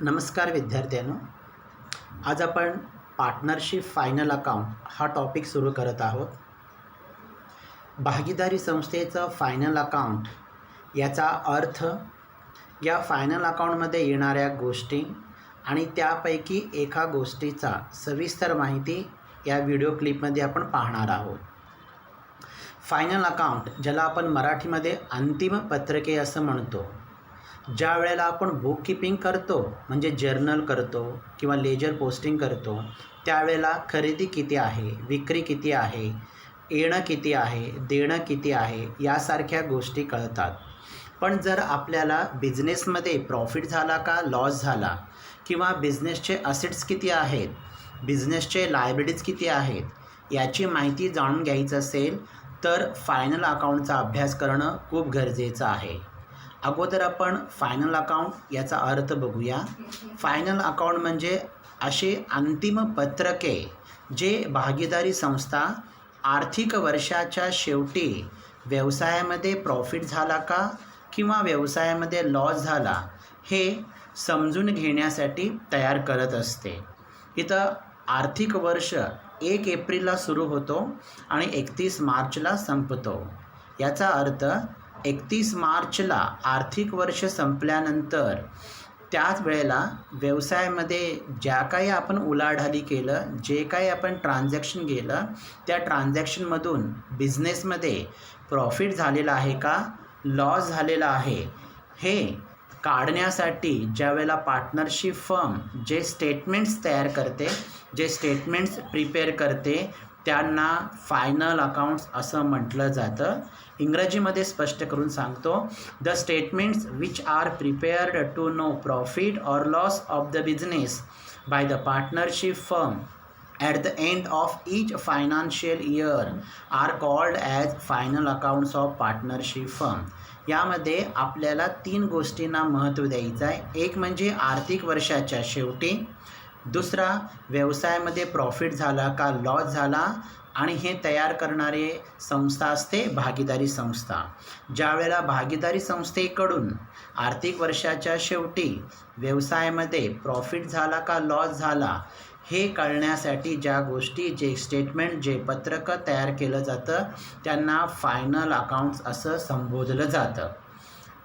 नमस्कार विद्यार्थ्यांनो, आज आपण पार्टनरशिप फायनल अकाउंट हा टॉपिक सुरू करत आहोत. भागीदारी संस्थेचं फायनल अकाउंट याचा अर्थ, या फायनल अकाउंटमध्ये येणाऱ्या गोष्टी आणि त्यापैकी एका गोष्टीचा सविस्तर माहिती या व्हिडिओ क्लिपमध्ये आपण पाहणार आहोत. फायनल अकाउंट, ज्याला आपण मराठीमध्ये अंतिम पत्रके असं म्हणतो, ज्या वेळेला आपण बुक कीपिंग करतो म्हणजे जर्नल करतो किंवा लेजर पोस्टिंग करतो, त्यावेळेला खरेदी किती आहे, विक्री किती आहे, येणं किती आहे, देणं किती आहे, यासारख्या गोष्टी कळतात. पण जर आपल्याला बिझनेसमध्ये प्रॉफिट झाला का लॉस झाला, किंवा बिझनेसचे असेट्स किती आहेत, बिझनेसचे लायबिलिटीज किती आहेत, याची माहिती जाणून घ्यायचं असेल तर फायनल अकाउंटचा अभ्यास करणं खूप गरजेचं आहे. अगोदर आपण फायनल अकाउंट याचा अर्थ बघूया. फायनल अकाउंट म्हणजे असे अंतिम पत्रके जे भागीदारी संस्था आर्थिक वर्षाच्या शेवटी व्यवसायामध्ये प्रॉफिट झाला का किंवा व्यवसायामध्ये लॉस झाला हे समजून घेण्यासाठी तयार करत असते. इथं आर्थिक वर्ष 1 एप्रिलला सुरू होतो आणि 31 मार्चला संपतो. याचा अर्थ 31 मार्चला आर्थिक वर्ष संपल्यानंतर त्याच वेळेला व्यवसायामध्ये ज्या काही आपण उलाढाली केलं, जे काही आपण ट्रान्झॅक्शन केलं, त्या ट्रान्झॅक्शनमधून बिझनेसमध्ये प्रॉफिट झालेला आहे का लॉस झालेला आहे हे काढण्यासाठी ज्यावेळेला पार्टनरशिप फर्म जे स्टेटमेंट्स तयार करते, जे स्टेटमेंट्स प्रिपेअर करते, त्यांना फायनल अकाउंट्स असं म्हटलं जातं. इंग्रजीमध्ये स्पष्ट करून सांगतो, the statements which are prepared to know profit or loss of the business by the partnership firm at the end of each financial year are called as final accounts of partnership firm. यामध्ये आपल्याला 3 गोष्टींना महत्त्व द्यायचं आहे. एक म्हणजे आर्थिक वर्षाच्या शेवटी, दुसरा व्यवसायामध्ये प्रॉफिट झाला का लॉस झाला, आणि हे तयार करणारे संस्था असते भागीदारी संस्था. ज्यावेळेला भागीदारी संस्थेकडून आर्थिक वर्षाच्या शेवटी व्यवसायामध्ये प्रॉफिट झाला का लॉस झाला हे कळण्यासाठी ज्या गोष्टी, जे स्टेटमेंट, जे पत्रकं तयार केलं जातं, त्यांना फायनल अकाउंट्स असं संबोधलं जातं.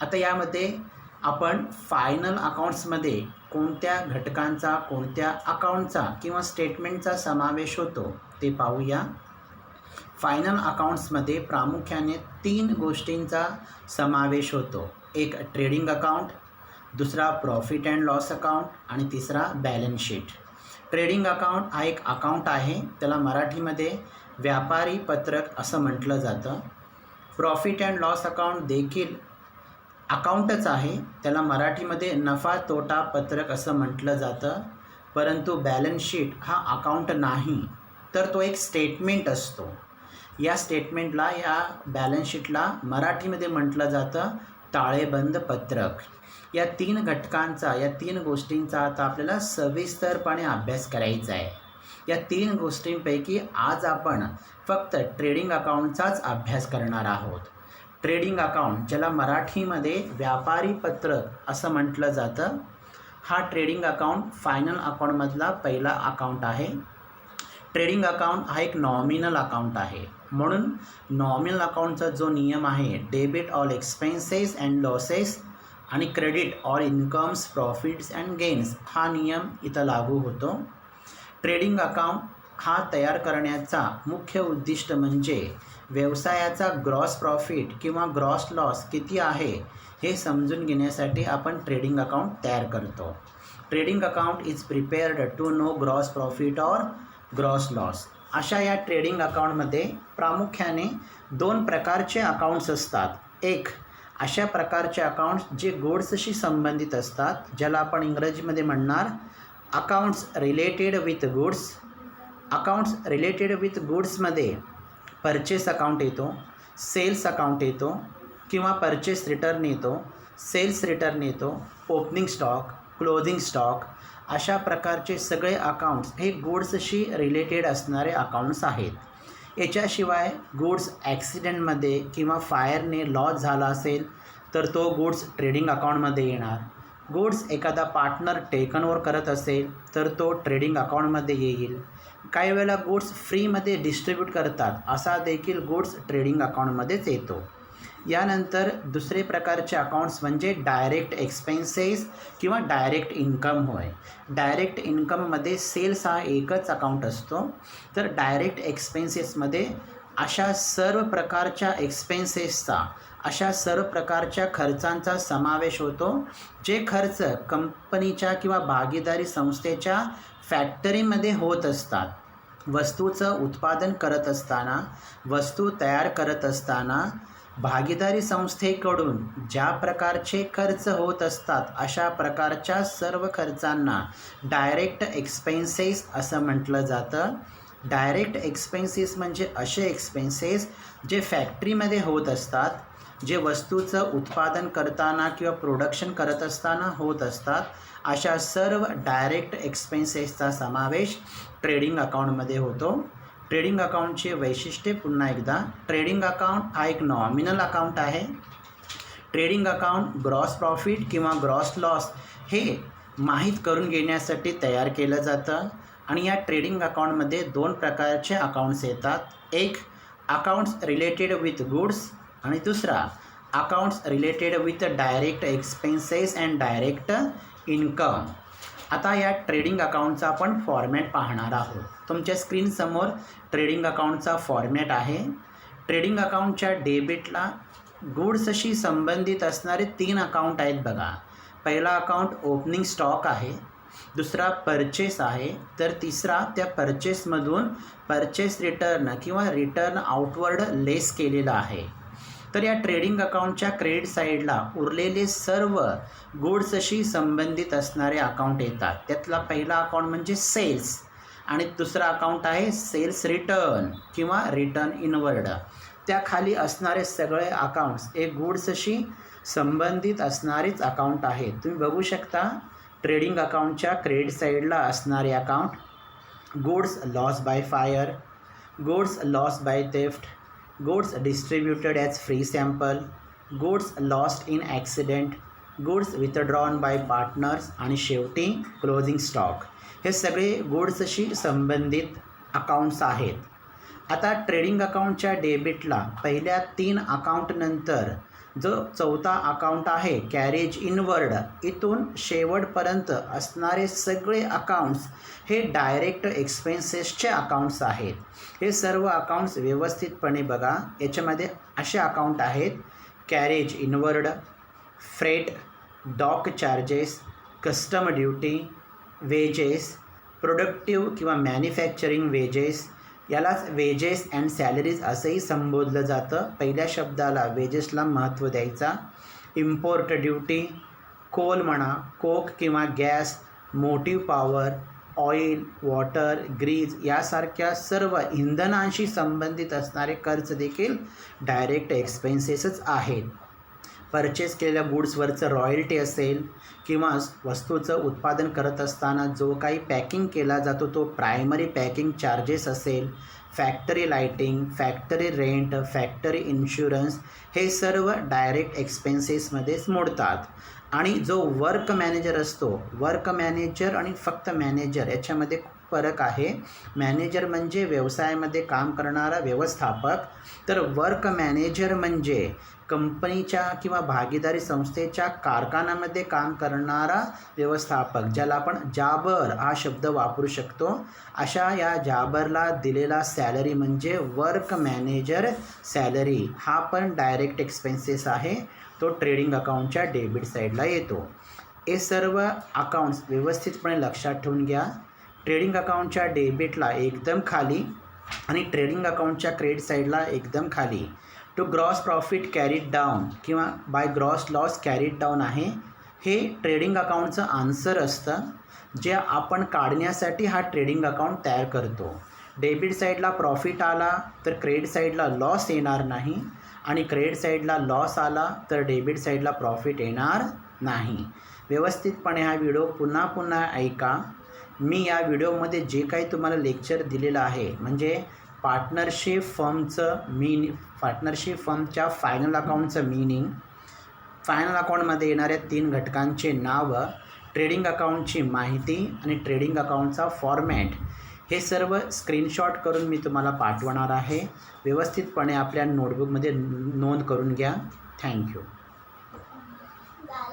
आता यामध्ये आपण फायनल अकाउंट्समध्ये कोणत्या घटकांचा, कोणत्या अकाउंटचा किंवा स्टेटमेंटचा समावेश होतो ते पाहूया. फायनल अकाउंट्समध्ये प्रामुख्याने 3 गोष्टींचा समावेश होतो. एक ट्रेडिंग अकाउंट, दुसरा प्रॉफिट अँड लॉस अकाउंट आणि तिसरा बॅलन्स शीट. ट्रेडिंग अकाउंट हा एक अकाउंट आहे, त्याला मराठीमध्ये व्यापारी पत्रक असं म्हटलं जातं. प्रॉफिट अँड लॉस अकाउंट देखील अकाउंटच आहे, त्याला मराठीमध्ये नफा तोटा पत्रक असं म्हटलं जातं. परंतु बॅलन्स शीट हा अकाउंट नाही, तर तो एक स्टेटमेंट असतो. या स्टेटमेंटला, या बॅलन्स शीटला मराठीमध्ये म्हटलं जातं ताळेबंद पत्रक. या 3 घटकांचा, या 3 गोष्टींचा आता आपल्याला सविस्तरपणे अभ्यास करायचा आहे. या 3 गोष्टींपैकी आज आपण फक्त ट्रेडिंग अकाउंटचाच अभ्यास करणार आहोत. ट्रेडिंग अकाउंट, ज्याला मराठीमध्ये व्यापारी पत्रक असं म्हटलं जातं, हा ट्रेडिंग अकाउंट फायनल अकाउंटमधला पहिला अकाउंट आहे. ट्रेडिंग अकाउंट हा एक नॉमिनल अकाउंट आहे, म्हणून नॉमिनल अकाउंटचा जो नियम आहे, debit all expenses and losses आणि credit all incomes, profits and gains, हा नियम इथं लागू होतो. ट्रेडिंग अकाउंट हा तयार करण्याचा मुख्य उद्दिष्ट म्हणजे व्यवसायाचा ग्रॉस प्रॉफिट किंवा ग्रॉस लॉस किती आहे हे समजून घेण्यासाठी आपण ट्रेडिंग अकाउंट तयार करतो. Trading account is prepared to know gross profit or gross loss. अशा या ट्रेडिंग अकाउंटमध्ये प्रामुख्याने 2 प्रकारचे अकाउंट्स असतात. एक अशा प्रकारचे अकाउंट्स जे गुड्सशी संबंधित असतात, ज्याला आपण इंग्रजीमध्ये म्हणणार accounts related with goods. Accounts related with गुड्समध्ये परचेस अकाउंट येतो, सेल्स अकाउंट येतो किंवा परचेस रिटर्न येतो, सेल्स रिटर्न येतो, ओपनिंग स्टॉक, क्लोजिंग स्टॉक. अशा प्रकारचे सगळे अकाउंट्स हे गुड्सशी रिलेटेड असणारे अकाउंट्स आहेत. याच्याशिवाय गुड्स ॲक्सिडेंटमध्ये किंवा फायरने लॉस झाला असेल तर तो गुड्स ट्रेडिंग अकाउंटमध्ये येणार. गुड्स एखादा पार्टनर टेकन ओव्हर करत असेल तर तो ट्रेडिंग अकाउंटमध्ये येईल. काही वेळेला गुड्स फ्रीमध्ये डिस्ट्रीब्यूट करतात, असा देखील गुड्स ट्रेडिंग अकाउंटमध्येच येतो. यानंतर दुसरे प्रकारचे अकाउंट्स म्हणजे डायरेक्ट एक्सपेन्सेस किंवा डायरेक्ट इन्कम होय. डायरेक्ट इन्कममध्ये सेल्स हा एकच अकाउंट असतो, तर डायरेक्ट एक्सपेन्सेसमध्ये अशा सर्व प्रकारच्या एक्सपेन्सेसचा, अशा सर्व प्रकारच्या खर्चांचा समावेश होतो जे खर्च कंपनीच्या किंवा भागीदारी संस्थेच्या फॅक्टरीमध्ये होत असतात. वस्तूचं उत्पादन करत असताना, वस्तू तयार करत असताना भागीदारी संस्थेकडून ज्या प्रकारचे खर्च होत असतात अशा प्रकारच्या सर्व खर्चांना डायरेक्ट एक्सपेन्सेस असं म्हटलं जातं. डायरेक्ट एक्सपेन्सेस म्हणजे असे एक्सपेन्सेस जे फॅक्टरीमध्ये होत असतात, जे वस्तूचं उत्पादन करताना किंवा प्रोडक्शन करत असताना होत असतात. अशा सर्व डायरेक्ट एक्सपेन्सेसचा समावेश ट्रेडिंग अकाउंटमध्ये होतो. ट्रेडिंग अकाउंटचे वैशिष्ट्ये पुन्हा एकदा. ट्रेडिंग अकाउंट हा एक नॉमिनल अकाउंट आहे. ट्रेडिंग अकाउंट ग्रॉस प्रॉफिट किंवा ग्रॉस लॉस हे माहीत करून घेण्यासाठी तयार केलं जातं. आणि या ट्रेडिंग अकाउंटमध्ये दोन प्रकारचे अकाउंट्स येतात. एक अकाउंट्स रिलेटेड विथ गुड्स आणि दुसरा accounts related with direct expenses and direct income. आता या ट्रेडिंग अकाउंटचा आपण फॉर्मॅट पाहणार आहोत. तुमच्या स्क्रीनसमोर ट्रेडिंग अकाउंटचा फॉर्मॅट आहे. ट्रेडिंग अकाउंटच्या डेबिटला गुड्सशी संबंधित असणारे 3 अकाउंट आहेत बघा. पहिला अकाउंट ओपनिंग स्टॉक आहे, दुसरा परचेस आहे, तर तिसरा त्या परचेसमधून परचेस रिटर्न किंवा रिटर्न आउटवर्ड लेस केलेला आहे. तर या ट्रेडिंग अकाउंटच्या क्रेडिट साईडला उरलेले सर्व गुड्सशी संबंधित असणारे अकाउंट येतात. त्यातला पहिला अकाउंट म्हणजे सेल्स आणि दुसरा अकाउंट आहे सेल्स रिटर्न किंवा रिटर्न इनवर्ड. त्याखाली असणारे सगळे अकाउंट्स हे गुड्सशी संबंधित असणारेच अकाउंट आहेत. तुम्ही बघू शकता ट्रेडिंग अकाउंटच्या क्रेडिट साईडला असणारे account goods loss by fire, goods loss by theft, goods distributed as free sample, goods lost in accident, goods withdrawn bye partners आणि शेवटी क्लोजिंग स्टॉक. हे सगळे गुड्सशी संबंधित अकाउंट्स आहेत. आता ट्रेडिंग अकाउंटच्या डेबिटला पहिल्या 3 अकाउंटनंतर जो चौथा अकाउंट आहे कॅरेज इनवर्ड, इथून शेवटपर्यंत असणारे सगळे अकाउंट्स हे डायरेक्ट एक्सपेन्सेसचे अकाउंट्स आहेत. हे सर्व अकाउंट्स व्यवस्थितपणे बघा. याच्यामध्ये असे अकाउंट आहेत carriage inward, freight, dock charges, custom duty, wages, productive किंवा मॅन्युफॅक्चरिंग वेजेस, यालाच वेजेस अँड सॅलरीज असंही संबोधलं जातं. पहिल्या शब्दाला वेजेसला महत्त्व द्यायचा. इम्पोर्ट ड्युटी, कोल म्हणा, कोक किंवा gas, motive power, oil, water, grease यासारख्या सर्व इंधनांशी संबंधित असणारे खर्च देखील डायरेक्ट एक्सपेन्सेसच आहेत. परचेस केलेल्या गुड्सवरचं रॉयल्टी असेल किंवा वस्तूचं उत्पादन करत असताना जो काही पॅकिंग केला जातो तो प्रायमरी पॅकिंग चार्जेस असेल, factory lighting, factory rent, factory insurance हे सर्व डायरेक्ट एक्सपेन्सेसमध्येच मोडतात. आणि जो वर्क मॅनेजर असतो, वर्क मॅनेजर आणि फक्त मॅनेजर याच्यामध्ये खूप फरक आहे. मॅनेजर म्हणजे व्यवसायामध्ये काम करणारा व्यवस्थापक, तर वर्क मॅनेजर म्हणजे कंपनीच्या किंवा भागीदारी संस्थेच्या कारखान्यामध्ये काम करणारा व्यवस्थापक, ज्याला आपण जाबर हा शब्द वापरू शकतो. अशा या जाबरला दिलेला सॅलरी म्हणजे वर्क मॅनेजर सॅलरी, हा पण डायरेक्ट एक्सपेन्सेस आहे. तो ट्रेडिंग अकाउंटच्या डेबिट साईडला येतो. हे सर्व अकाउंट्स व्यवस्थितपणे लक्षात ठेवून घ्या. ट्रेडिंग अकाउंटच्या डेबिटला एकदम खाली आणि ट्रेडिंग अकाउंटच्या क्रेडिट साईडला एकदम खाली to gross profit carried down किंवा by gross loss carried down आहे. हे ट्रेडिंग अकाउंटचं आन्सर असतं जे आपण काढण्यासाठी हा ट्रेडिंग अकाउंट तयार करतो. डेबिट साईडला प्रॉफिट आला तर क्रेडिट साईडला लॉस येणार नाही आणि क्रेडिट साईडला लॉस आला तर डेबिट साईडला प्रॉफिट येणार नाही. व्यवस्थितपणे हा व्हिडिओ पुन्हा पुन्हा ऐका. मी या व्हिडिओमध्ये जे काही तुम्हाला लेक्चर दिलेलं आहे म्हणजे पार्टनरशिप फर्मच्या फायनल अकाउंटचं मीनिंग, फायनल अकाउंटमध्ये येणाऱ्या 3 घटकांचे नावं, ट्रेडिंग अकाउंटची माहिती आणि ट्रेडिंग अकाउंटचा फॉर्मॅट हे सर्व स्क्रीनशॉट करून मी तुम्हाला पाठवणार आहे. व्यवस्थितपणे आपल्या नोटबुकमध्ये नोंद करून घ्या. थँक्यू.